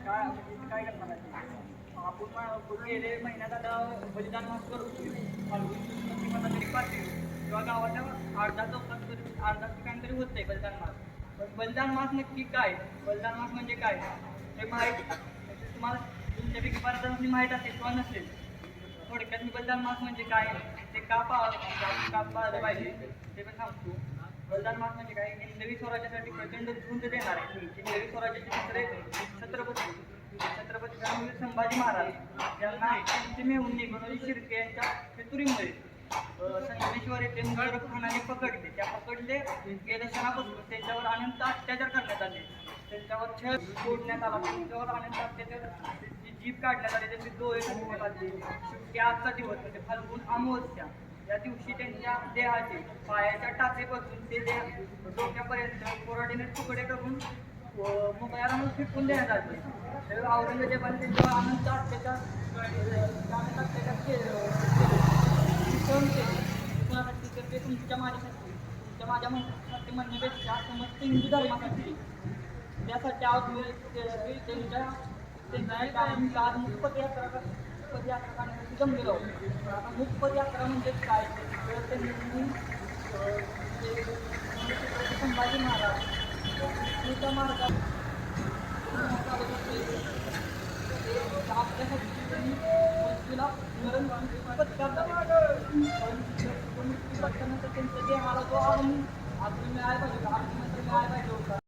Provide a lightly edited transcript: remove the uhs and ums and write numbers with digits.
काय म्हणजे इथे काय करणार आहे आपण गेले महिन्यात आता बलिदान मास करू किंवा तरी पाठवू किंवा गावाच्या अर्धा चौकात तरी अर्धा ठिकाण तरी होत नाही बलिदान मास. पण बलिदान मास नक्की काय, बलिदान मास म्हणजे काय हे माहीत तुम्हाला तुमच्यापैकी बऱ्याच माहीत असेल किंवा नसेल. थोडक्यात मी बलिदान मास म्हणजे काय ते का पाळलं पाहिजे ते पण सांगतो. बलिदान मास म्हणजे काय, हिंदवी स्वराज्यासाठी प्रचंड झुंज देणार आहे. हिंदवी स्वराज्याचे छत्रपती धर्मवीर संभाजी महाराज यांना मेहून निघून शिर्के यांच्या फितुरीमुळे संगमेश्वर येथे मुशर्रफ खानाने पकडले. त्या पकडले गेल्या क्षणापासून त्यांच्यावर अनंत अत्याचार करण्यात आले. त्यांच्यावर छळ सोडण्यात आला. त्यांच्यावर अनंत अत्याचार जीभ काढण्यात आली. त्यांचे डोळे काढण्यात आले. शेवटी आजचा दिवस म्हणजे फाल्गुन अमावस्या या दिवशी त्यांच्या देहाचे पायाच्या टाचेपासून ते डोक्यापर्यंत कोरडीने तुकडे करून मोकळ्या रंगात फेकून देण्यात आले. तेव्हा औरंगजेबाने त्यांच्यावर अनंत अत्याचार ते तुमच्या माझ्या म्हणण्यासाठी म्हणण्यापेक्षा समस्त हिंदू धर्मासाठी त्यासाठी त्यांच्या मुखपदयात्रा करण्यासाठी जमलेलो. आता मुखपदयात्रा म्हणजे काय तर त्यांनी संभाजी महाराज त्या मार्गात आपल्यासाठी तिला स्मरण पत्कार त्यांच्या देहाला जो अजून मिळायला पाहिजे होता.